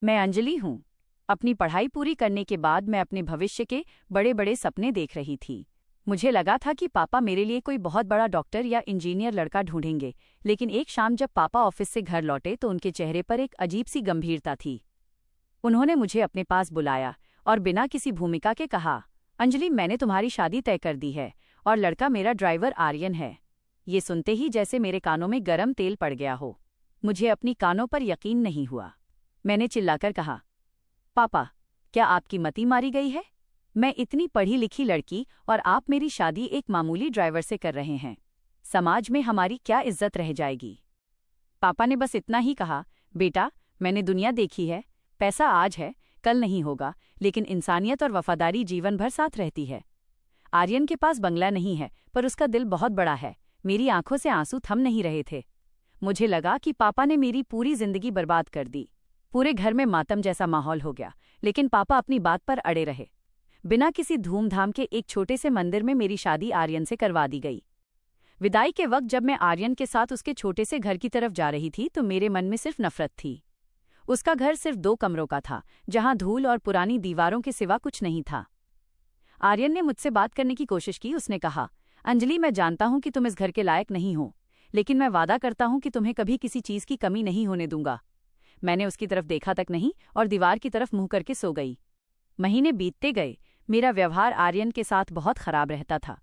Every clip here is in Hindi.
मैं अंजलि हूँ। अपनी पढ़ाई पूरी करने के बाद मैं अपने भविष्य के बड़े बड़े सपने देख रही थी। मुझे लगा था कि पापा मेरे लिए कोई बहुत बड़ा डॉक्टर या इंजीनियर लड़का ढूंढेंगे, लेकिन एक शाम जब पापा ऑफिस से घर लौटे तो उनके चेहरे पर एक अजीब सी गंभीरता थी। उन्होंने मुझे अपने पास बुलाया और बिना किसी भूमिका के कहा, अंजलि, मैंने तुम्हारी शादी तय कर दी है और लड़का मेरा ड्राइवर आर्यन है। ये सुनते ही जैसे मेरे कानों में गरम तेल पड़ गया हो। मुझे अपनी कानों पर यकीन नहीं हुआ। मैंने चिल्लाकर कहा, पापा, क्या आपकी मति मारी गई है? मैं इतनी पढ़ी लिखी लड़की और आप मेरी शादी एक मामूली ड्राइवर से कर रहे हैं। समाज में हमारी क्या इज्जत रह जाएगी? पापा ने बस इतना ही कहा, बेटा, मैंने दुनिया देखी है। पैसा आज है, कल नहीं होगा, लेकिन इंसानियत और वफादारी जीवन भर साथ रहती है। आर्यन के पास बंगला नहीं है, पर उसका दिल बहुत बड़ा है। मेरी आंखों से आंसू थम नहीं रहे थे। मुझे लगा कि पापा ने मेरी पूरी जिंदगी बर्बाद कर दी। पूरे घर में मातम जैसा माहौल हो गया, लेकिन पापा अपनी बात पर अड़े रहे। बिना किसी धूमधाम के एक छोटे से मंदिर में मेरी शादी आर्यन से करवा दी गई। विदाई के वक्त जब मैं आर्यन के साथ उसके छोटे से घर की तरफ जा रही थी तो मेरे मन में सिर्फ नफरत थी। उसका घर सिर्फ 2 कमरों का था, जहां धूल और पुरानी दीवारों के सिवा कुछ नहीं था। आर्यन ने मुझसे बात करने की कोशिश की। उसने कहा, अंजलि, मैं जानता हूं कि तुम इस घर के लायक नहीं हो, लेकिन मैं वादा करता हूं कि तुम्हें कभी किसी चीज की कमी नहीं होने दूंगा। मैंने उसकी तरफ देखा तक नहीं और दीवार की तरफ मुंह करके सो गई। महीने बीतते गए। मेरा व्यवहार आर्यन के साथ बहुत खराब रहता था।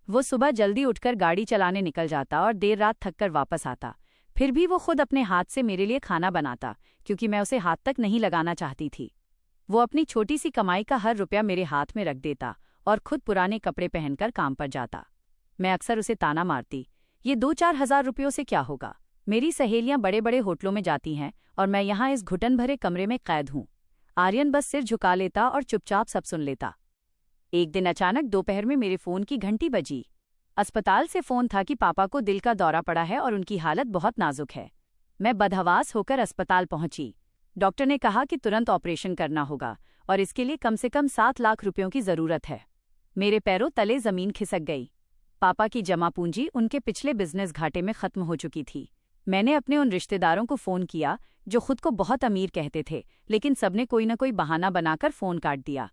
वो सुबह जल्दी उठकर गाड़ी चलाने निकल जाता और देर रात थककर वापस आता। फिर भी वो खुद अपने हाथ से मेरे लिए खाना बनाता, क्योंकि मैं उसे हाथ तक नहीं लगाना चाहती थी। वो अपनी छोटी सी कमाई का हर रुपया मेरे हाथ में रख देता और खुद पुराने कपड़े पहनकर काम पर जाता। मैं अक्सर उसे ताना मारती, ये 2-4 हजार रुपयों से क्या होगा? मेरी सहेलियां बड़े बड़े होटलों में जाती हैं और मैं यहाँ इस घुटन भरे कमरे में कैद हूँ। आर्यन बस सिर झुका लेता और चुपचाप सब सुन लेता। एक दिन अचानक दोपहर में मेरे फोन की घंटी बजी। अस्पताल से फोन था कि पापा को दिल का दौरा पड़ा है और उनकी हालत बहुत नाजुक है। मैं बदहवास होकर अस्पताल पहुंची। डॉक्टर ने कहा कि तुरंत ऑपरेशन करना होगा और इसके लिए कम से कम 7 लाख रुपयों की जरूरत है। मेरे पैरों तले जमीन खिसक गई। पापा की जमा पूंजी उनके पिछले बिजनेस घाटे में खत्म हो चुकी थी। मैंने अपने उन रिश्तेदारों को फोन किया जो खुद को बहुत अमीर कहते थे, लेकिन सबने कोई न कोई बहाना बनाकर फोन काट दिया।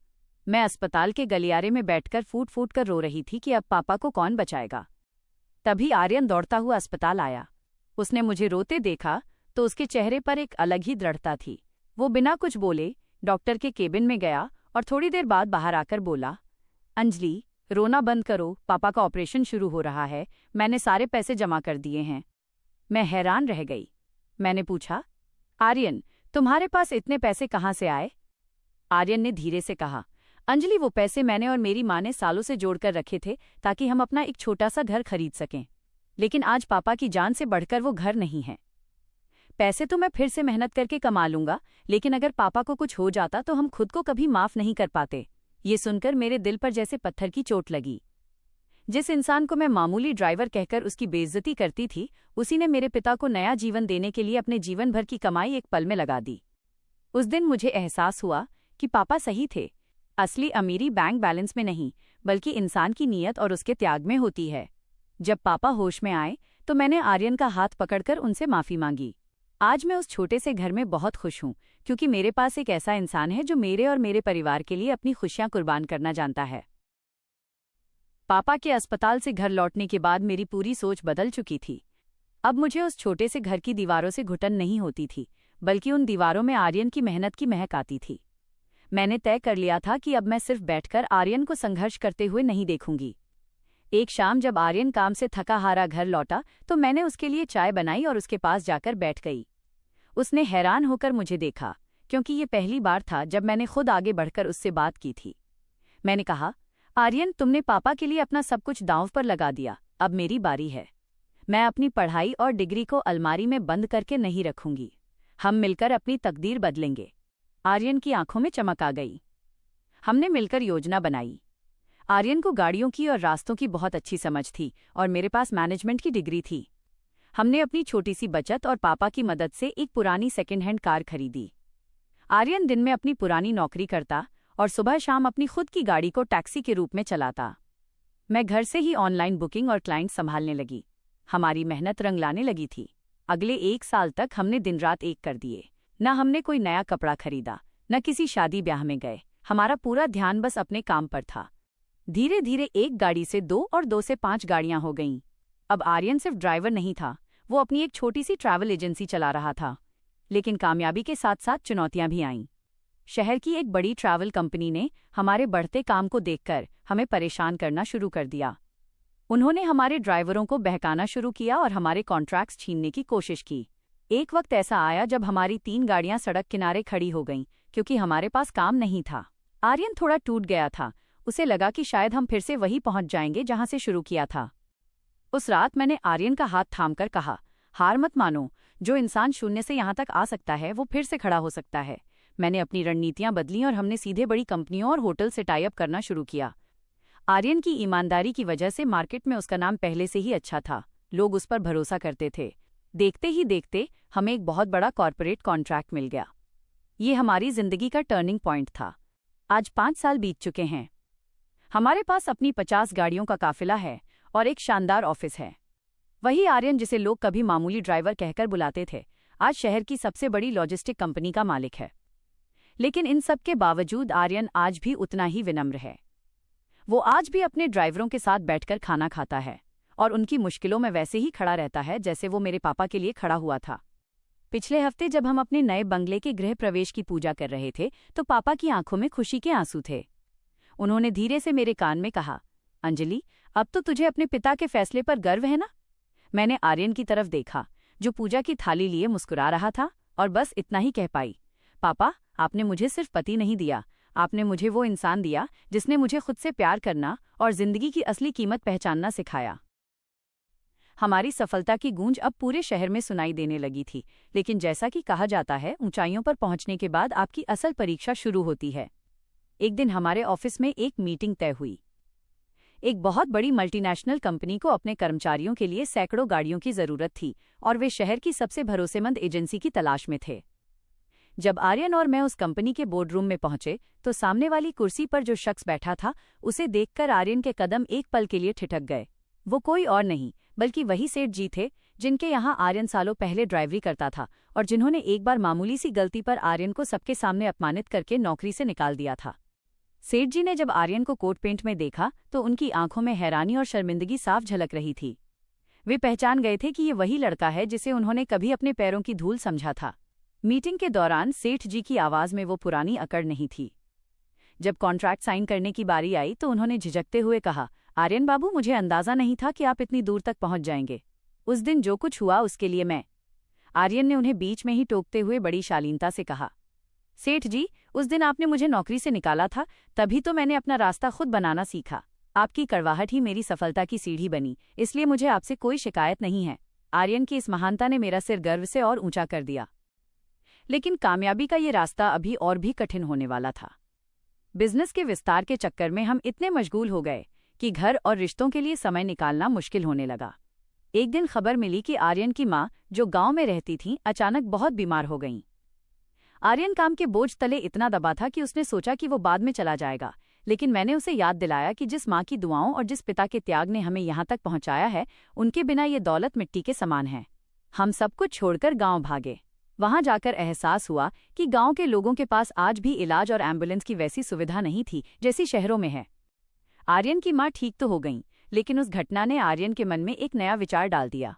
मैं अस्पताल के गलियारे में बैठकर फूट फूट कर रो रही थी कि अब पापा को कौन बचाएगा। तभी आर्यन दौड़ता हुआ अस्पताल आया। उसने मुझे रोते देखा तो उसके चेहरे पर एक अलग ही दृढ़ता थी। वो बिना कुछ बोले डॉक्टर के केबिन में गया और थोड़ी देर बाद बाहर आकर बोला, अंजलि, रोना बंद करो, पापा का ऑपरेशन शुरू हो रहा है। मैंने सारे पैसे जमा कर दिए हैं। मैं हैरान रह गई। मैंने पूछा, आर्यन, तुम्हारे पास इतने पैसे कहाँ से आए? आर्यन ने धीरे से कहा, अंजलि, वो पैसे मैंने और मेरी माँ ने सालों से जोड़कर रखे थे ताकि हम अपना एक छोटा सा घर खरीद सकें। लेकिन आज पापा की जान से बढ़कर वो घर नहीं है। पैसे तो मैं फिर से मेहनत करके कमा लूंगा, लेकिन अगर पापा को कुछ हो जाता तो हम खुद को कभी माफ नहीं कर पाते। ये सुनकर मेरे दिल पर जैसे पत्थर की चोट लगी। जिस इंसान को मैं मामूली ड्राइवर कहकर उसकी बेइज्जती करती थी, उसी ने मेरे पिता को नया जीवन देने के लिए अपने जीवन भर की कमाई एक पल में लगा दी। उस दिन मुझे एहसास हुआ कि पापा सही थे। असली अमीरी बैंक बैलेंस में नहीं, बल्कि इंसान की नीयत और उसके त्याग में होती है। जब पापा होश में आए तो मैंने आर्यन का हाथ पकड़कर उनसे माफी मांगी। आज मैं उस छोटे से घर में बहुत खुश हूँ, क्योंकि मेरे पास एक ऐसा इंसान है जो मेरे और मेरे परिवार के लिए अपनी खुशियां कुर्बान करना जानता है। पापा के अस्पताल से घर लौटने के बाद मेरी पूरी सोच बदल चुकी थी। अब मुझे उस छोटे से घर की दीवारों से घुटन नहीं होती थी, बल्कि उन दीवारों में आर्यन की मेहनत की महक आती थी। मैंने तय कर लिया था कि अब मैं सिर्फ बैठकर आर्यन को संघर्ष करते हुए नहीं देखूंगी। एक शाम जब आर्यन काम से थका हारा घर लौटा तो मैंने उसके लिए चाय बनाई और उसके पास जाकर बैठ गई। उसने हैरान होकर मुझे देखा, क्योंकि ये पहली बार था जब मैंने खुद आगे बढ़कर उससे बात की थी। मैंने कहा, आर्यन, तुमने पापा के लिए अपना सब कुछ दांव पर लगा दिया। अब मेरी बारी है। मैं अपनी पढ़ाई और डिग्री को अलमारी में बंद करके नहीं रखूंगी। हम मिलकर अपनी तकदीर बदलेंगे। आर्यन की आंखों में चमक आ गई। हमने मिलकर योजना बनाई। आर्यन को गाड़ियों की और रास्तों की बहुत अच्छी समझ थी और मेरे पास मैनेजमेंट की डिग्री थी। हमने अपनी छोटी सी बचत और पापा की मदद से एक पुरानी सेकेंड हैंड कार खरीदी। आर्यन दिन में अपनी पुरानी नौकरी करता और सुबह शाम अपनी खुद की गाड़ी को टैक्सी के रूप में चलाता। मैं घर से ही ऑनलाइन बुकिंग और क्लाइंट संभालने लगी। हमारी मेहनत रंग लाने लगी थी। अगले 1 साल तक हमने दिन रात एक कर दिए। न हमने कोई नया कपड़ा खरीदा, न किसी शादी ब्याह में गए। हमारा पूरा ध्यान बस अपने काम पर था। धीरे धीरे 1 गाड़ी से 2 और 2 से 5 गाड़ियां हो गईं। अब आर्यन सिर्फ ड्राइवर नहीं था, वो अपनी एक छोटी सी ट्रैवल एजेंसी चला रहा था। लेकिन कामयाबी के साथ साथ चुनौतियां भी आईं। शहर की एक बड़ी ट्रैवल कंपनी ने हमारे बढ़ते काम को देखकर हमें परेशान करना शुरू कर दिया। उन्होंने हमारे ड्राइवरों को बहकाना शुरू किया और हमारे कॉन्ट्रैक्ट्स छीनने की कोशिश की। एक वक्त ऐसा आया जब हमारी 3 गाड़ियां सड़क किनारे खड़ी हो गईं क्योंकि हमारे पास काम नहीं था। आर्यन थोड़ा टूट गया था। उसे लगा कि शायद हम फिर से वहीं पहुंच जाएंगे जहां से शुरू किया था। उस रात मैंने आर्यन का हाथ थामकर कहा, हार मत मानो। जो इंसान शून्य से यहां तक आ सकता है वो फिर से खड़ा हो सकता है। मैंने अपनी रणनीतियां बदली और हमने सीधे बड़ी कंपनियों और होटल से टाई अप करना शुरू किया। आर्यन की ईमानदारी की वजह से मार्केट में उसका नाम पहले से ही अच्छा था। लोग उस पर भरोसा करते थे। देखते ही देखते हमें एक बहुत बड़ा कॉर्पोरेट कॉन्ट्रैक्ट मिल गया। ये हमारी जिंदगी का टर्निंग पॉइंट था। आज 5 साल बीत चुके हैं। हमारे पास अपनी 50 गाड़ियों का काफिला है और एक शानदार ऑफिस है। वही आर्यन जिसे लोग कभी मामूली ड्राइवर कहकर बुलाते थे, आज शहर की सबसे बड़ी लॉजिस्टिक कंपनी का मालिक है। लेकिन इन सब के बावजूद आर्यन आज भी उतना ही विनम्र है। वो आज भी अपने ड्राइवरों के साथ बैठकर खाना खाता है और उनकी मुश्किलों में वैसे ही खड़ा रहता है जैसे वो मेरे पापा के लिए खड़ा हुआ था। पिछले हफ्ते जब हम अपने नए बंगले के गृह प्रवेश की पूजा कर रहे थे तो पापा की आंखों में खुशी के आंसू थे। उन्होंने धीरे से मेरे कान में कहा, अंजलि, अब तो तुझे अपने पिता के फैसले पर गर्व है ना? मैंने आर्यन की तरफ देखा, जो पूजा की थाली लिए मुस्कुरा रहा था, और बस इतना ही कह पाई, पापा, आपने मुझे सिर्फ पति नहीं दिया, आपने मुझे वो इंसान दिया जिसने मुझे खुद से प्यार करना और जिंदगी की असली कीमत पहचानना सिखाया। हमारी सफलता की गूंज अब पूरे शहर में सुनाई देने लगी थी। लेकिन जैसा कि कहा जाता है, ऊंचाइयों पर पहुंचने के बाद आपकी असल परीक्षा शुरू होती है। एक दिन हमारे ऑफिस में एक मीटिंग तय हुई। एक बहुत बड़ी मल्टीनेशनल कंपनी को अपने कर्मचारियों के लिए सैकड़ों गाड़ियों की जरूरत थी और वे शहर की सबसे भरोसेमंद एजेंसी की तलाश में थे। जब आर्यन और मैं उस कंपनी के बोर्डरूम में पहुंचे तो सामने वाली कुर्सी पर जो शख्स बैठा था, उसे देखकर आर्यन के कदम एक पल के लिए ठिठक गए। वो कोई और नहीं बल्कि वही सेठ जी थे जिनके यहाँ आर्यन सालों पहले ड्राइवरी करता था और जिन्होंने एक बार मामूली सी गलती पर आर्यन को सबके सामने अपमानित करके नौकरी से निकाल दिया था। सेठ जी ने जब आर्यन को कोट पेंट में देखा तो उनकी आंखों में हैरानी और शर्मिंदगी साफ झलक रही थी। वे पहचान गए थे कि ये वही लड़का है जिसे उन्होंने कभी अपने पैरों की धूल समझा था। मीटिंग के दौरान सेठ जी की आवाज में वो पुरानी अकड़ नहीं थी। जब कॉन्ट्रैक्ट साइन करने की बारी आई तो उन्होंने झिझकते हुए कहा, आर्यन बाबू, मुझे अंदाजा नहीं था कि आप इतनी दूर तक पहुंच जाएंगे। उस दिन जो कुछ हुआ उसके लिए मैं। आर्यन ने उन्हें बीच में ही टोकते हुए बड़ी शालीनता से कहा, सेठ जी, उस दिन आपने मुझे नौकरी से निकाला था, तभी तो मैंने अपना रास्ता खुद बनाना सीखा। आपकी कड़वाहट ही मेरी सफलता की सीढ़ी बनी, इसलिए मुझे आपसे कोई शिकायत नहीं है। आर्यन की इस महानता ने मेरा सिर गर्व से और ऊंचा कर दिया। लेकिन कामयाबी का ये रास्ता अभी और भी कठिन होने वाला था। बिजनेस के विस्तार के चक्कर में हम इतने मशगूल हो गए कि घर और रिश्तों के लिए समय निकालना मुश्किल होने लगा। एक दिन खबर मिली कि आर्यन की माँ, जो गांव में रहती थीं, अचानक बहुत बीमार हो गईं। आर्यन काम के बोझ तले इतना दबा था कि उसने सोचा कि वो बाद में चला जाएगा, लेकिन मैंने उसे याद दिलाया कि जिस माँ की दुआओं और जिस पिता के त्याग ने हमें यहाँ तक पहुँचाया है, उनके बिना ये दौलत मिट्टी के समान है। हम सब कुछ छोड़कर गाँव भागे। वहां जाकर एहसास हुआ कि गांव के लोगों के पास आज भी इलाज और एम्बुलेंस की वैसी सुविधा नहीं थी जैसी शहरों में है। आर्यन की मां ठीक तो हो गईं, लेकिन उस घटना ने आर्यन के मन में एक नया विचार डाल दिया।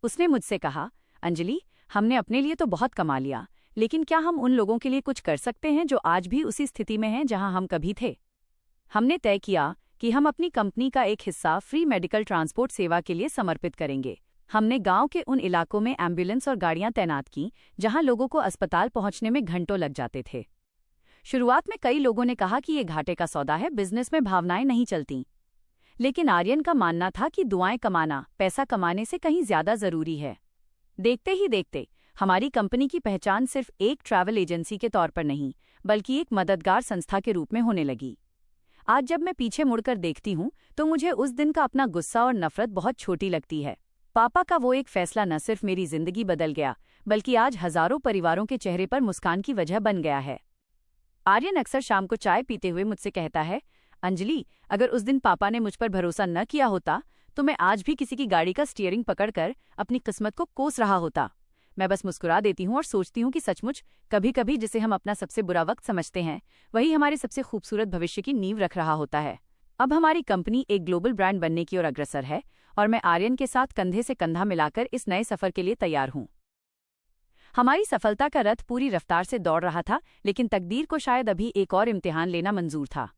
उसने मुझसे कहा, अंजलि, हमने अपने लिए तो बहुत कमा लिया, लेकिन क्या हम उन लोगों के लिए कुछ कर सकते हैं जो आज भी उसी स्थिति में हैं जहां हम कभी थे? हमने तय किया कि हम अपनी कंपनी का एक हिस्सा फ्री मेडिकल ट्रांसपोर्ट सेवा के लिए समर्पित करेंगे। हमने गांव के उन इलाकों में एम्बुलेंस और गाड़ियां तैनात की जहां लोगों को अस्पताल पहुंचने में घंटों लग जाते थे। शुरुआत में कई लोगों ने कहा कि ये घाटे का सौदा है, बिजनेस में भावनाएं नहीं चलती। लेकिन आर्यन का मानना था कि दुआएं कमाना पैसा कमाने से कहीं ज्यादा जरूरी है। देखते ही देखते हमारी कंपनी की पहचान सिर्फ एक ट्रैवल एजेंसी के तौर पर नहीं, बल्कि एक मददगार संस्था के रूप में होने लगी। आज जब मैं पीछे मुड़कर देखती हूँ तो मुझे उस दिन का अपना गुस्सा और नफरत बहुत छोटी लगती है। पापा का वो एक फैसला न सिर्फ मेरी जिंदगी बदल गया, बल्कि आज हजारों परिवारों के चेहरे पर मुस्कान की वजह बन गया है। आर्यन अक्सर शाम को चाय पीते हुए मुझसे कहता है, अंजलि, अगर उस दिन पापा ने मुझ पर भरोसा न किया होता तो मैं आज भी किसी की गाड़ी का स्टीयरिंग पकड़कर अपनी किस्मत को कोस रहा होता। मैं बस मुस्कुरा देती हूँ और सोचती हूँ कि सचमुच कभी कभी जिसे हम अपना सबसे बुरा वक्त समझते हैं वही हमारे सबसे खूबसूरत भविष्य की नींव रख रहा होता है। अब हमारी कंपनी एक ग्लोबल ब्रांड बनने की ओर अग्रसर है और मैं आर्यन के साथ कंधे से कंधा मिलाकर इस नए सफर के लिए तैयार हूँ। हमारी सफलता का रथ पूरी रफ्तार से दौड़ रहा था, लेकिन तकदीर को शायद अभी एक और इम्तिहान लेना मंजूर था।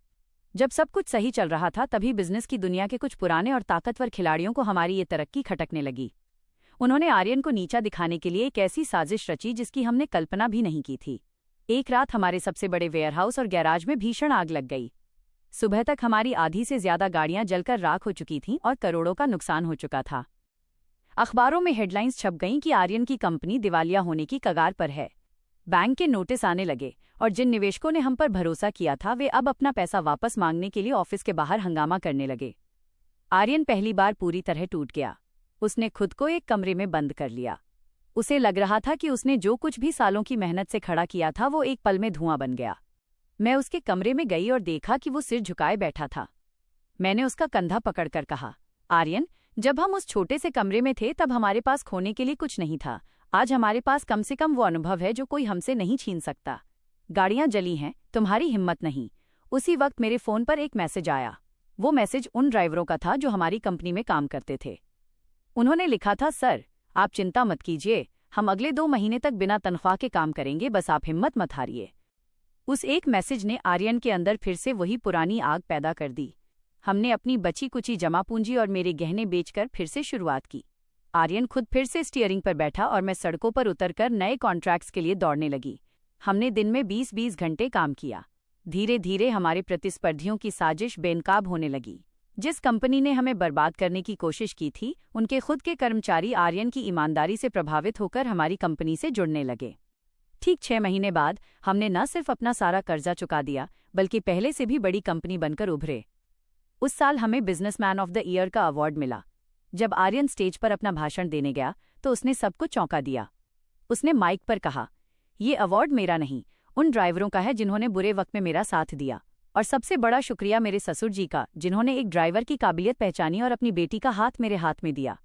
जब सब कुछ सही चल रहा था तभी बिजनेस की दुनिया के कुछ पुराने और ताकतवर खिलाड़ियों को हमारी ये तरक्की खटकने लगी। उन्होंने आर्यन को नीचा दिखाने के लिए एक ऐसी साजिश रची जिसकी हमने कल्पना भी नहीं की थी। एक रात हमारे सबसे बड़े वेयरहाउस और गैराज में भीषण आग लग गई। सुबह तक हमारी आधी से ज्यादा गाड़ियां जलकर राख हो चुकी थीं और करोड़ों का नुकसान हो चुका था। अखबारों में हेडलाइंस छप गईं कि आर्यन की कंपनी दिवालिया होने की कगार पर है। बैंक के नोटिस आने लगे और जिन निवेशकों ने हम पर भरोसा किया था वे अब अपना पैसा वापस मांगने के लिए ऑफिस के बाहर हंगामा करने लगे। आर्यन पहली बार पूरी तरह टूट गया। उसने खुद को एक कमरे में बंद कर लिया। उसे लग रहा था कि उसने जो कुछ भी सालों की मेहनत से खड़ा किया था वो एक पल में धुआं बन गया। मैं उसके कमरे में गई और देखा कि वो सिर झुकाए बैठा था। मैंने उसका कंधा पकड़कर कहा, आर्यन, जब हम उस छोटे से कमरे में थे तब हमारे पास खोने के लिए कुछ नहीं था। आज हमारे पास कम से कम वो अनुभव है जो कोई हमसे नहीं छीन सकता। गाड़ियां जली हैं, तुम्हारी हिम्मत नहीं। उसी वक्त मेरे फोन पर एक मैसेज आया। वो मैसेज उन ड्राइवरों का था जो हमारी कंपनी में काम करते थे। उन्होंने लिखा था, सर, आप चिंता मत कीजिए, हम अगले 2 महीने तक बिना तनख्वाह के काम करेंगे, बस आप हिम्मत मत हारिए। उस एक मैसेज ने आर्यन के अंदर फिर से वही पुरानी आग पैदा कर दी। हमने अपनी बची कुची जमा पूंजी और मेरे गहने बेचकर फिर से शुरुआत की। आर्यन खुद फिर से स्टीयरिंग पर बैठा और मैं सड़कों पर उतरकर नए कॉन्ट्रैक्ट्स के लिए दौड़ने लगी। हमने दिन में 20-20 घंटे काम किया। धीरे धीरे हमारे प्रतिस्पर्धियों की साजिश बेनकाब होने लगी। जिस कंपनी ने हमें बर्बाद करने की कोशिश की थी, उनके खुद के कर्मचारी आर्यन की ईमानदारी से प्रभावित होकर हमारी कंपनी से जुड़ने लगे। ठीक 6 महीने बाद हमने न सिर्फ अपना सारा कर्जा चुका दिया, बल्कि पहले से भी बड़ी कंपनी बनकर उभरे। उस साल हमें बिजनेसमैन ऑफ द ईयर का अवार्ड मिला। जब आर्यन स्टेज पर अपना भाषण देने गया तो उसने सबको चौंका दिया। उसने माइक पर कहा, ये अवार्ड मेरा नहीं, उन ड्राइवरों का है जिन्होंने बुरे वक्त में मेरा साथ दिया, और सबसे बड़ा शुक्रिया मेरे ससुर जी का, जिन्होंने एक ड्राइवर की काबिलियत पहचानी और अपनी बेटी का हाथ मेरे हाथ में दिया।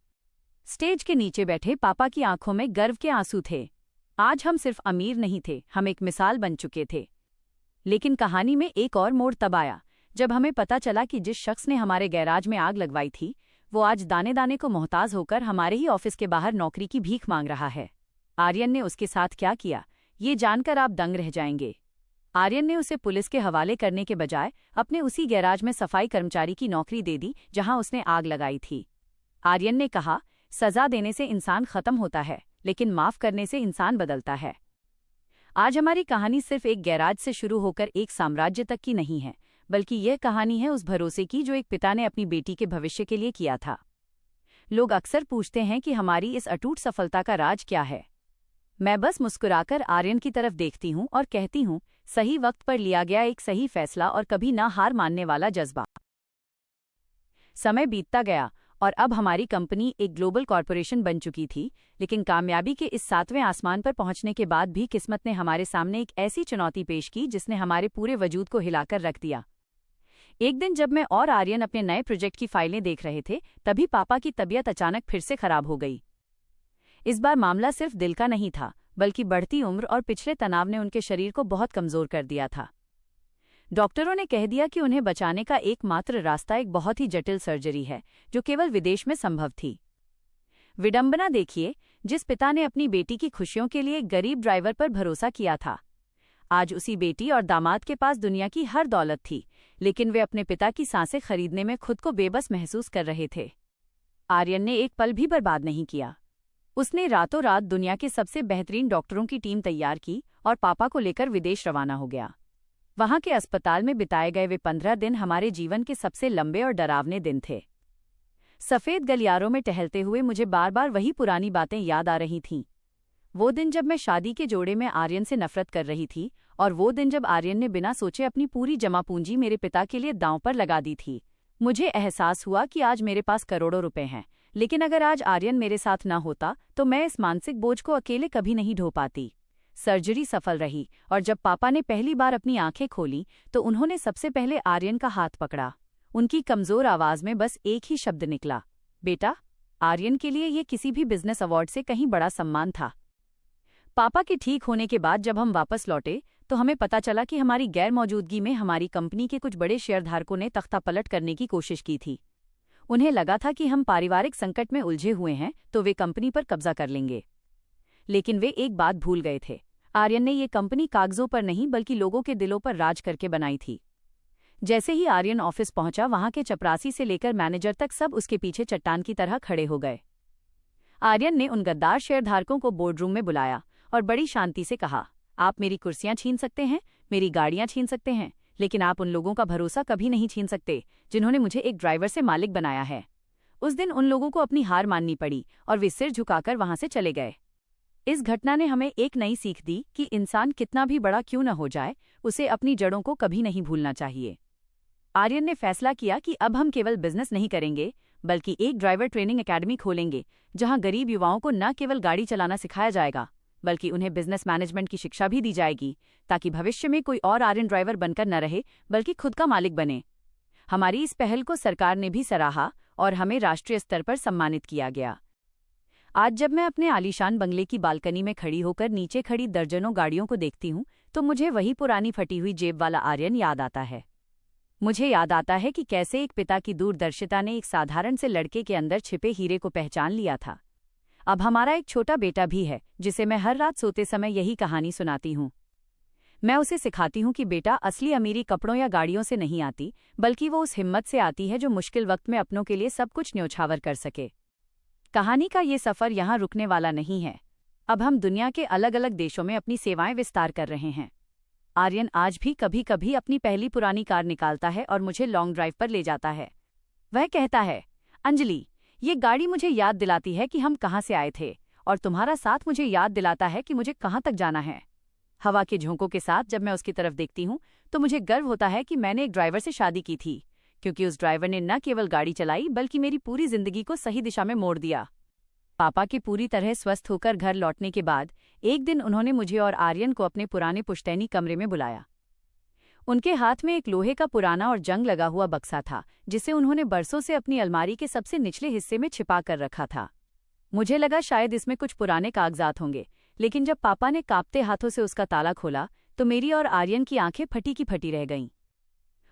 स्टेज के नीचे बैठे पापा की आंखों में गर्व के आंसू थे। आज हम सिर्फ अमीर नहीं थे, हम एक मिसाल बन चुके थे। लेकिन कहानी में एक और मोड़ तब आया जब हमें पता चला कि जिस शख्स ने हमारे गैराज में आग लगवाई थी वो आज दाने दाने को मोहताज होकर हमारे ही ऑफिस के बाहर नौकरी की भीख मांग रहा है। आर्यन ने उसके साथ क्या किया, ये जानकर आप दंग रह जाएंगे। आर्यन ने उसे पुलिस के हवाले करने के बजाय अपने उसी गैराज में सफाई कर्मचारी की नौकरी दे दी जहां उसने आग लगाई थी। आर्यन ने कहा, सजा देने से इंसान खत्म होता है, लेकिन माफ करने से इंसान बदलता है। आज हमारी कहानी सिर्फ एक गैराज से शुरू होकर एक साम्राज्य तक की नहीं है, बल्कि यह कहानी है उस भरोसे की जो एक पिता ने अपनी बेटी के भविष्य के लिए किया था। लोग अक्सर पूछते हैं कि हमारी इस अटूट सफलता का राज क्या है। मैं बस मुस्कुराकर आर्यन की तरफ देखती हूँ और कहती हूँ, सही वक्त पर लिया गया एक सही फैसला और कभी ना हार मानने वाला जज्बा। समय बीतता गया और अब हमारी कंपनी एक ग्लोबल कॉरपोरेशन बन चुकी थी, लेकिन कामयाबी के इस 7वें आसमान पर पहुंचने के बाद भी किस्मत ने हमारे सामने एक ऐसी चुनौती पेश की जिसने हमारे पूरे वजूद को हिलाकर रख दिया। एक दिन जब मैं और आर्यन अपने नए प्रोजेक्ट की फाइलें देख रहे थे, तभी पापा की तबीयत अचानक फिर से खराब हो गई। इस बार मामला सिर्फ दिल का नहीं था, बल्कि बढ़ती उम्र और पिछले तनाव ने उनके शरीर को बहुत कमजोर कर दिया था। डॉक्टरों ने कह दिया कि उन्हें बचाने का एकमात्र रास्ता एक बहुत ही जटिल सर्जरी है, जो केवल विदेश में संभव थी। विडंबना देखिए, जिस पिता ने अपनी बेटी की खुशियों के लिए एक गरीब ड्राइवर पर भरोसा किया था, आज उसी बेटी और दामाद के पास दुनिया की हर दौलत थी, लेकिन वे अपने पिता की सांसें खरीदने में खुद को बेबस महसूस कर रहे थे। आर्यन ने एक पल भी बर्बाद नहीं किया। उसने रातों रात दुनिया के सबसे बेहतरीन डॉक्टरों की टीम तैयार की और पापा को लेकर विदेश रवाना हो गया। वहां के अस्पताल में बिताए गए वे 15 दिन हमारे जीवन के सबसे लंबे और डरावने दिन थे। सफेद गलियारों में टहलते हुए मुझे बार बार वही पुरानी बातें याद आ रही थीं। वो दिन जब मैं शादी के जोड़े में आर्यन से नफरत कर रही थी, और वो दिन जब आर्यन ने बिना सोचे अपनी पूरी जमा पूंजी मेरे पिता के लिए दांव पर लगा दी थी। मुझे एहसास हुआ कि आज मेरे पास करोड़ों रुपए हैं, लेकिन अगर आज आर्यन मेरे साथ न होता तो मैं इस मानसिक बोझ को अकेले कभी नहीं ढो पाती। सर्जरी सफल रही और जब पापा ने पहली बार अपनी आंखें खोली तो उन्होंने सबसे पहले आर्यन का हाथ पकड़ा। उनकी कमजोर आवाज में बस एक ही शब्द निकला, बेटा। आर्यन के लिए ये किसी भी बिजनेस अवार्ड से कहीं बड़ा सम्मान था। पापा के ठीक होने के बाद जब हम वापस लौटे तो हमें पता चला कि हमारी गैर मौजूदगी में हमारी कंपनी के कुछ बड़े शेयरधारकों ने तख्तापलट करने की कोशिश की थी। उन्हें लगा था कि हम पारिवारिक संकट में उलझे हुए हैं तो वे कंपनी पर कब्जा कर लेंगे। लेकिन वे एक बात भूल गए थे। आर्यन ने ये कंपनी कागजों पर नहीं बल्कि लोगों के दिलों पर राज करके बनाई थी। जैसे ही आर्यन ऑफिस पहुंचा, वहां के चपरासी से लेकर मैनेजर तक सब उसके पीछे चट्टान की तरह खड़े हो गए। आर्यन ने उन गद्दार शेयरधारकों को बोर्डरूम में बुलाया और बड़ी शांति से कहा, आप मेरी कुर्सियां छीन सकते हैं, मेरी गाड़ियां छीन सकते हैं, लेकिन आप उन लोगों का भरोसा कभी नहीं छीन सकते जिन्होंने मुझे एक ड्राइवर से मालिक बनाया है। उस दिन उन लोगों को अपनी हार माननी पड़ी और वे सिर झुकाकर वहां से चले गए। इस घटना ने हमें एक नई सीख दी कि इंसान कितना भी बड़ा क्यों न हो जाए, उसे अपनी जड़ों को कभी नहीं भूलना चाहिए। आर्यन ने फैसला किया कि अब हम केवल बिजनेस नहीं करेंगे बल्कि एक ड्राइवर ट्रेनिंग एकेडमी खोलेंगे जहां गरीब युवाओं को न केवल गाड़ी चलाना सिखाया जाएगा बल्कि उन्हें बिजनेस मैनेजमेंट की शिक्षा भी दी जाएगी, ताकि भविष्य में कोई और आर्यन ड्राइवर बनकर न रहे बल्कि खुद का मालिक बने। हमारी इस पहल को सरकार ने भी सराहा और हमें राष्ट्रीय स्तर पर सम्मानित किया गया। आज जब मैं अपने आलीशान बंगले की बालकनी में खड़ी होकर नीचे खड़ी दर्जनों गाड़ियों को देखती हूँ तो मुझे वही पुरानी फटी हुई जेब वाला आर्यन याद आता है। मुझे याद आता है कि कैसे एक पिता की दूरदर्शिता ने एक साधारण से लड़के के अंदर छिपे हीरे को पहचान लिया था। अब हमारा एक छोटा बेटा भी है जिसे मैं हर रात सोते समय यही कहानी सुनाती हूँ। मैं उसे सिखाती हूँ कि बेटा, असली अमीरी कपड़ों या गाड़ियों से नहीं आती बल्कि वो उस हिम्मत से आती है जो मुश्किल वक्त में अपनों के लिए सब कुछ न्योछावर कर सके। कहानी का ये सफर यहाँ रुकने वाला नहीं है। अब हम दुनिया के अलग अलग देशों में अपनी सेवाएं विस्तार कर रहे हैं। आर्यन आज भी कभी कभी अपनी पहली पुरानी कार निकालता है और मुझे लॉन्ग ड्राइव पर ले जाता है। वह कहता है, अंजलि, ये गाड़ी मुझे याद दिलाती है कि हम कहाँ से आए थे और तुम्हारा साथ मुझे याद दिलाता है कि मुझे कहाँ तक जाना है। हवा के झोंकों के साथ जब मैं उसकी तरफ देखती हूँ तो मुझे गर्व होता है कि मैंने एक ड्राइवर से शादी की थी, क्योंकि उस ड्राइवर ने न केवल गाड़ी चलाई बल्कि मेरी पूरी जिंदगी को सही दिशा में मोड़ दिया। पापा के पूरी तरह स्वस्थ होकर घर लौटने के बाद एक दिन उन्होंने मुझे और आर्यन को अपने पुराने पुश्तैनी कमरे में बुलाया। उनके हाथ में एक लोहे का पुराना और जंग लगा हुआ बक्सा था जिसे उन्होंने बरसों से अपनी अलमारी के सबसे निचले हिस्से में छिपा कर रखा था। मुझे लगा शायद इसमें कुछ पुराने कागजात होंगे, लेकिन जब पापा ने कांपते हाथों से उसका ताला खोला तो मेरी और आर्यन की आंखें फटी की फटी रह गईं।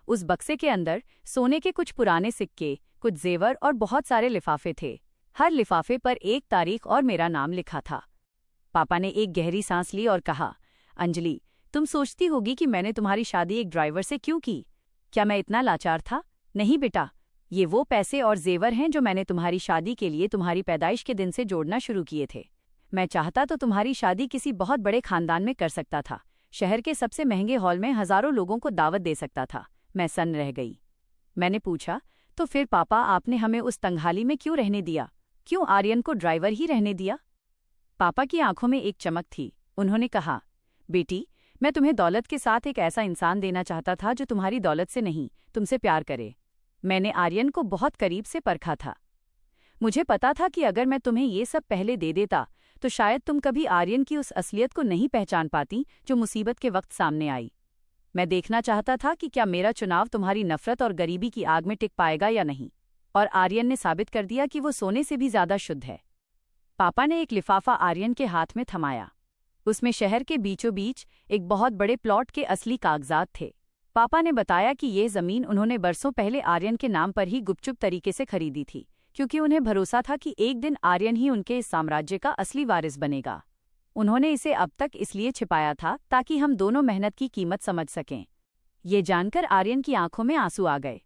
उस बक्से के अंदर सोने के कुछ पुराने सिक्के, कुछ जेवर और बहुत सारे लिफाफे थे। हर लिफाफे पर एक तारीख और मेरा नाम लिखा था। पापा ने एक गहरी सांस ली और कहा, अंजलि, तुम सोचती होगी कि मैंने तुम्हारी शादी एक ड्राइवर से क्यों की। क्या मैं इतना लाचार था? नहीं बेटा, ये वो पैसे और जेवर हैं जो मैंने तुम्हारी शादी के लिए तुम्हारी पैदाइश के दिन से जोड़ना शुरू किए थे। मैं चाहता तो तुम्हारी शादी किसी बहुत बड़े खानदान में कर सकता था, शहर के सबसे महंगे हॉल में हजारों लोगों को दावत दे सकता था। मैं सन्न रह गई। मैंने पूछा, तो फिर पापा, आपने हमें उस तंगहाली में क्यों रहने दिया? क्यों आर्यन को ड्राइवर ही रहने दिया? पापा की आंखों में एक चमक थी। उन्होंने कहा, बेटी, मैं तुम्हें दौलत के साथ एक ऐसा इंसान देना चाहता था जो तुम्हारी दौलत से नहीं, तुमसे प्यार करे। मैंने आर्यन को बहुत करीब से परखा था। मुझे पता था कि अगर मैं तुम्हें ये सब पहले दे देता तो शायद तुम कभी आर्यन की उस असलियत को नहीं पहचान पाती जो मुसीबत के वक्त सामने आई। मैं देखना चाहता था कि क्या मेरा चुनाव तुम्हारी नफरत और गरीबी की आग में टिक पाएगा या नहीं, और आर्यन ने साबित कर दिया कि वो सोने से भी ज्यादा शुद्ध है। पापा ने एक लिफाफा आर्यन के हाथ में थमाया। उसमें शहर के बीचों बीच एक बहुत बड़े प्लॉट के असली कागजात थे। पापा ने बताया कि ये जमीन उन्होंने बरसों पहले आर्यन के नाम पर ही गुपचुप तरीके से खरीदी थी, क्योंकि उन्हें भरोसा था कि एक दिन आर्यन ही उनके इस साम्राज्य का असली वारिस बनेगा। उन्होंने इसे अब तक इसलिए छिपाया था ताकि हम दोनों मेहनत की कीमत समझ सकें। ये जानकर आर्यन की आंखों में आंसू आ गए।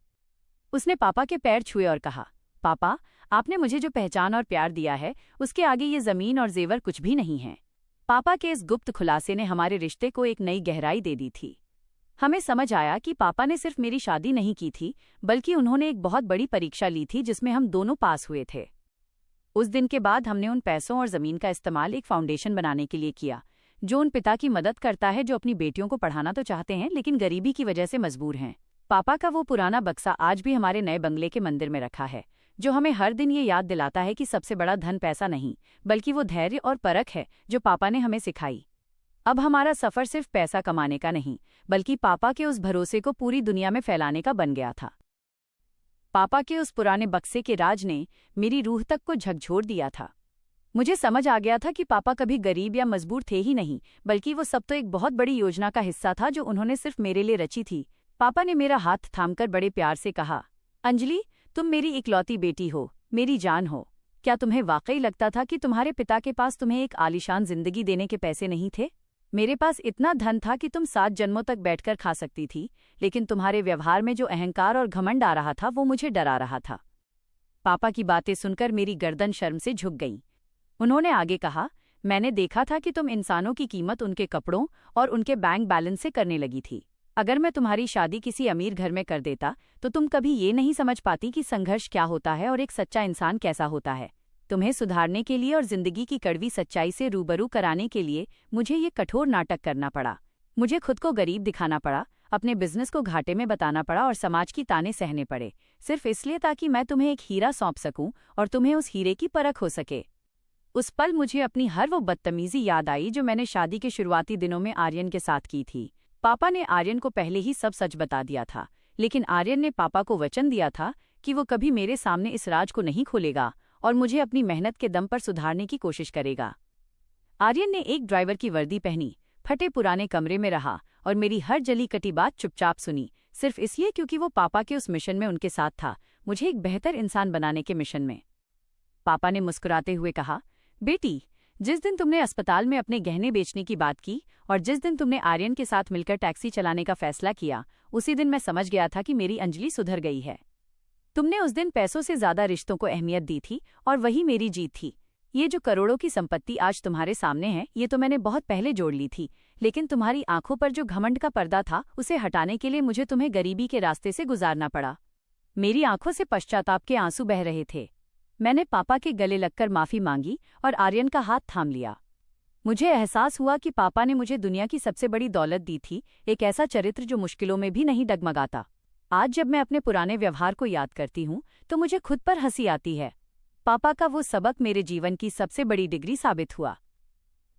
उसने पापा के पैर छुए और कहा, पापा, आपने मुझे जो पहचान और प्यार दिया है उसके आगे ये जमीन और जेवर कुछ भी नहीं है। पापा के इस गुप्त खुलासे ने हमारे रिश्ते को एक नई गहराई दे दी थी। हमें समझ आया कि पापा ने सिर्फ मेरी शादी नहीं की थी, बल्कि उन्होंने एक बहुत बड़ी परीक्षा ली थी जिसमें हम दोनों पास हुए थे। उस दिन के बाद हमने उन पैसों और जमीन का इस्तेमाल एक फाउंडेशन बनाने के लिए किया, जो उन पिता की मदद करता है जो अपनी बेटियों को पढ़ाना तो चाहते हैं लेकिन गरीबी की वजह से मजबूर हैं। पापा का वो पुराना बक्सा आज भी हमारे नए बंगले के मंदिर में रखा है, जो हमें हर दिन ये याद दिलाता है कि सबसे बड़ा धन पैसा नहीं, बल्कि वो धैर्य और परख है जो पापा ने हमें सिखाई। अब हमारा सफर सिर्फ पैसा कमाने का नहीं, बल्कि पापा के उस भरोसे को पूरी दुनिया में फैलाने का बन गया था। पापा के उस पुराने बक्से के राज ने मेरी रूह तक को झकझोर दिया था। मुझे समझ आ गया था कि पापा कभी गरीब या मजबूर थे ही नहीं, बल्कि वो सब तो एक बहुत बड़ी योजना का हिस्सा था जो उन्होंने सिर्फ मेरे लिए रची थी। पापा ने मेरा हाथ थामकर बड़े प्यार से कहा, अंजलि, तुम मेरी इकलौती बेटी हो, मेरी जान हो। क्या तुम्हें वाकई लगता था कि तुम्हारे पिता के पास तुम्हें एक आलीशान जिंदगी देने के पैसे नहीं थे? मेरे पास इतना धन था कि तुम 7 जन्मों तक बैठकर खा सकती थी, लेकिन तुम्हारे व्यवहार में जो अहंकार और घमंड आ रहा था वो मुझे डरा रहा था। पापा की बातें सुनकर मेरी गर्दन शर्म से झुक गई। उन्होंने आगे कहा, मैंने देखा था कि तुम इंसानों की कीमत उनके कपड़ों और उनके बैंक बैलेंस से करने लगी थी। अगर मैं तुम्हारी शादी किसी अमीर घर में कर देता तो तुम कभी ये नहीं समझ पाती कि संघर्ष क्या होता है और एक सच्चा इंसान कैसा होता है। तुम्हें सुधारने के लिए और जिंदगी की कड़वी सच्चाई से रूबरू कराने के लिए मुझे ये कठोर नाटक करना पड़ा। मुझे खुद को गरीब दिखाना पड़ा, अपने बिजनेस को घाटे में बताना पड़ा और समाज की ताने सहने पड़े, सिर्फ इसलिए ताकि मैं तुम्हें एक हीरा सौंप सकूं और तुम्हें उस हीरे की परख हो सके। उस पल मुझे अपनी हर वो बदतमीजी याद आई जो मैंने शादी के शुरुआती दिनों में आर्यन के साथ की थी। पापा ने आर्यन को पहले ही सब सच बता दिया था, लेकिन आर्यन ने पापा को वचन दिया था कि वो कभी मेरे सामने इस राज को नहीं खोलेगा और मुझे अपनी मेहनत के दम पर सुधारने की कोशिश करेगा। आर्यन ने एक ड्राइवर की वर्दी पहनी, फटे पुराने कमरे में रहा और मेरी हर जली कटी बात चुपचाप सुनी, सिर्फ इसलिए क्योंकि वो पापा के उस मिशन में उनके साथ था, मुझे एक बेहतर इंसान बनाने के मिशन में। पापा ने मुस्कुराते हुए कहा, बेटी, जिस दिन तुमने अस्पताल में अपने गहने बेचने की बात की और जिस दिन तुमने आर्यन के साथ मिलकर टैक्सी चलाने का फैसला किया, उसी दिन मैं समझ गया था कि मेरी अंजलि सुधर गई है। तुमने उस दिन पैसों से ज्यादा रिश्तों को अहमियत दी थी और वही मेरी जीत थी। ये जो करोड़ों की संपत्ति आज तुम्हारे सामने है, ये तो मैंने बहुत पहले जोड़ ली थी, लेकिन तुम्हारी आंखों पर जो घमंड का पर्दा था उसे हटाने के लिए मुझे तुम्हें गरीबी के रास्ते से गुजारना पड़ा। मेरी आंखों से पश्चाताप के आंसू बह रहे थे। मैंने पापा के गले लगकर माफी मांगी और आर्यन का हाथ थाम लिया। मुझे एहसास हुआ कि पापा ने मुझे दुनिया की सबसे बड़ी दौलत दी थी, एक ऐसा चरित्र जो मुश्किलों में भी नहीं डगमगाता। आज जब मैं अपने पुराने व्यवहार को याद करती हूँ तो मुझे खुद पर हंसी आती है। पापा का वो सबक मेरे जीवन की सबसे बड़ी डिग्री साबित हुआ।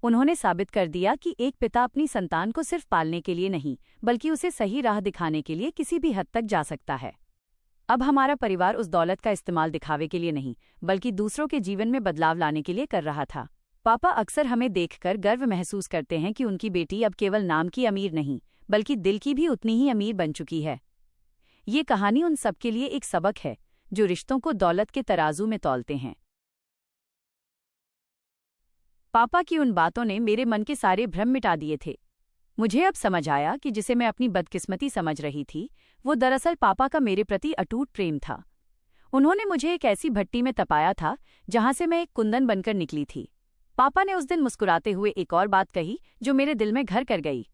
उन्होंने साबित कर दिया कि एक पिता अपनी संतान को सिर्फ पालने के लिए नहीं, बल्कि उसे सही राह दिखाने के लिए किसी भी हद तक जा सकता है। अब हमारा परिवार उस दौलत का इस्तेमाल दिखावे के लिए नहीं, बल्कि दूसरों के जीवन में बदलाव लाने के लिए कर रहा था। पापा अक्सर हमें देखकर गर्व महसूस करते हैं कि उनकी बेटी अब केवल नाम की अमीर नहीं, बल्कि दिल की भी उतनी ही अमीर बन चुकी है। ये कहानी उन सबके लिए एक सबक है जो रिश्तों को दौलत के तराजू में तौलते हैं। पापा की उन बातों ने मेरे मन के सारे भ्रम मिटा दिए थे। मुझे अब समझ आया कि जिसे मैं अपनी बदकिस्मती समझ रही थी, वो दरअसल पापा का मेरे प्रति अटूट प्रेम था। उन्होंने मुझे एक ऐसी भट्टी में तपाया था जहां से मैं एक कुंदन बनकर निकली थी। पापा ने उस दिन मुस्कुराते हुए एक और बात कही जो मेरे दिल में घर कर गई।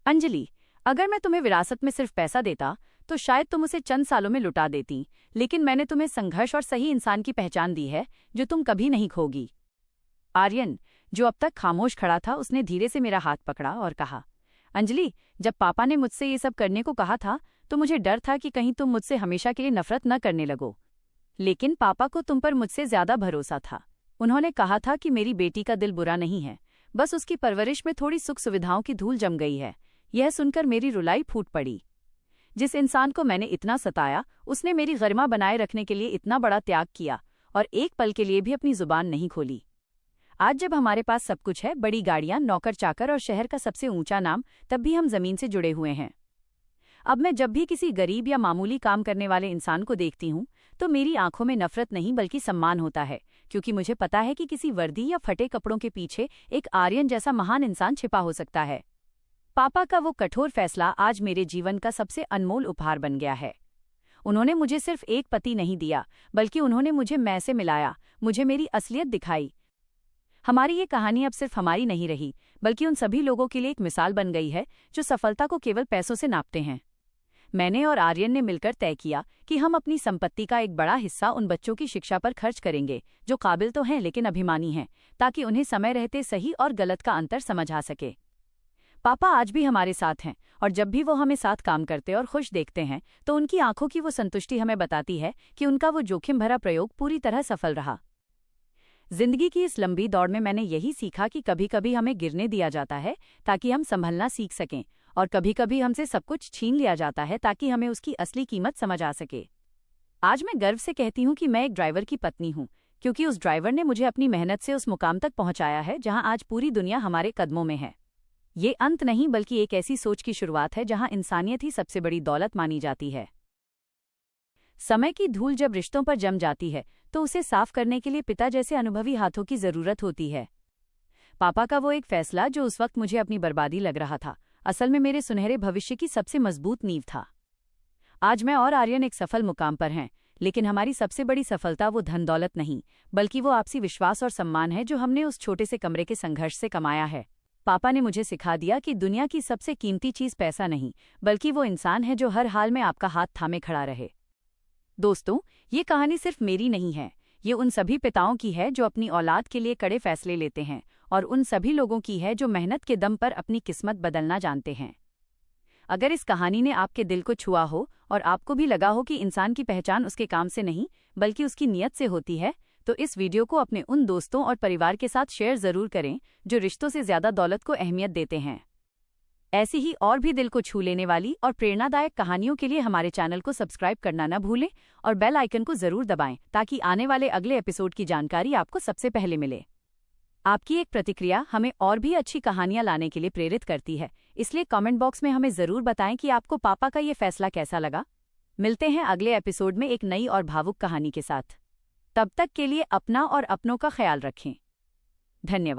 अंजलि, अगर मैं तुम्हें विरासत में सिर्फ पैसा देता तो शायद तुम उसे चंद सालों में लुटा देती, लेकिन मैंने तुम्हें संघर्ष और सही इंसान की पहचान दी है जो तुम कभी नहीं खोगी। आर्यन, जो अब तक खामोश खड़ा था, उसने धीरे से मेरा हाथ पकड़ा और कहा, अंजलि, जब पापा ने मुझसे ये सब करने को कहा था तो मुझे डर था कि कहीं तुम मुझसे हमेशा के लिए नफरत न करने लगो, लेकिन पापा को तुम पर मुझसे ज्यादा भरोसा था। उन्होंने कहा था कि मेरी बेटी का दिल बुरा नहीं है, बस उसकी परवरिश में थोड़ी सुख सुविधाओं की धूल जम गई है। यह सुनकर मेरी रुलाई फूट पड़ी। जिस इंसान को मैंने इतना सताया, उसने मेरी गरिमा बनाए रखने के लिए इतना बड़ा त्याग किया और एक पल के लिए भी अपनी जुबान नहीं खोली। आज जब हमारे पास सब कुछ है, बड़ी गाड़ियां, नौकर चाकर और शहर का सबसे ऊंचा नाम, तब भी हम जमीन से जुड़े हुए हैं। अब मैं जब भी किसी गरीब या मामूली काम करने वाले इंसान को देखती हूँ तो मेरी आंखों में नफरत नहीं बल्कि सम्मान होता है, क्योंकि मुझे पता है कि किसी वर्दी या फटे कपड़ों के पीछे एक आर्यन जैसा महान इंसान छिपा हो सकता है। पापा का वो कठोर फैसला आज मेरे जीवन का सबसे अनमोल उपहार बन गया है। उन्होंने मुझे सिर्फ एक पति नहीं दिया, बल्कि उन्होंने मुझे मैं से मिलाया, मुझे मेरी असलियत दिखाई। हमारी ये कहानी अब सिर्फ हमारी नहीं रही, बल्कि उन सभी लोगों के लिए एक मिसाल बन गई है जो सफलता को केवल पैसों से नापते हैं। मैंने और आर्यन ने मिलकर तय किया कि हम अपनी संपत्ति का एक बड़ा हिस्सा उन बच्चों की शिक्षा पर खर्च करेंगे जो काबिल तो हैं लेकिन अभिमानी हैं, ताकि उन्हें समय रहते सही और गलत का अंतर समझ आ सके। पापा आज भी हमारे साथ हैं और जब भी वो हमें साथ काम करते और खुश देखते हैं तो उनकी आंखों की वो संतुष्टि हमें बताती है कि उनका वो जोखिम भरा प्रयोग पूरी तरह सफल रहा। जिंदगी की इस लंबी दौड़ में मैंने यही सीखा कि कभी कभी हमें गिरने दिया जाता है ताकि हम संभलना सीख सकें, और कभी कभी हमसे सब कुछ छीन लिया जाता है ताकि हमें उसकी असली कीमत समझ आ सके। आज मैं गर्व से कहती हूँ कि मैं एक ड्राइवर की पत्नी हूँ क्योंकि उस ड्राइवर ने मुझे अपनी मेहनत से उस मुकाम तक पहुंचाया है जहां आज पूरी दुनिया हमारे कदमों में है। ये अंत नहीं बल्कि एक ऐसी सोच की शुरुआत है जहां इंसानियत ही सबसे बड़ी दौलत मानी जाती है। समय की धूल जब रिश्तों पर जम जाती है तो उसे साफ करने के लिए पिता जैसे अनुभवी हाथों की जरूरत होती है। पापा का वो एक फैसला जो उस वक्त मुझे अपनी बर्बादी लग रहा था, असल में मेरे सुनहरे भविष्य की सबसे मजबूत नींव था। आज मैं और आर्यन एक सफल मुकाम पर हैं, लेकिन हमारी सबसे बड़ी सफलता वो धन दौलत नहीं, बल्कि वो आपसी विश्वास और सम्मान है जो हमने उस छोटे से कमरे के संघर्ष से कमाया है। पापा ने मुझे सिखा दिया कि दुनिया की सबसे कीमती चीज पैसा नहीं, बल्कि वो इंसान है जो हर हाल में आपका हाथ थामे खड़ा रहे। दोस्तों, ये कहानी सिर्फ मेरी नहीं है, ये उन सभी पिताओं की है जो अपनी औलाद के लिए कड़े फैसले लेते हैं, और उन सभी लोगों की है जो मेहनत के दम पर अपनी किस्मत बदलना जानते हैं। अगर इस कहानी ने आपके दिल को छुआ हो और आपको भी लगा हो कि इंसान की पहचान उसके काम से नहीं बल्कि उसकी नीयत से होती है, तो इस वीडियो को अपने उन दोस्तों और परिवार के साथ शेयर जरूर करें जो रिश्तों से ज्यादा दौलत को अहमियत देते हैं। ऐसी ही और भी दिल को छू लेने वाली और प्रेरणादायक कहानियों के लिए हमारे चैनल को सब्सक्राइब करना न भूलें और बेल आइकन को जरूर दबाएं ताकि आने वाले अगले एपिसोड की जानकारी आपको सबसे पहले मिले। आपकी एक प्रतिक्रिया हमें और भी अच्छी कहानियां लाने के लिए प्रेरित करती है, इसलिए कमेंट बॉक्स में हमें जरूर बताएं कि आपको पापा का ये फैसला कैसा लगा। मिलते हैं अगले एपिसोड में एक नई और भावुक कहानी के साथ। तब तक के लिए अपना और अपनों का ख्याल रखें। धन्यवाद।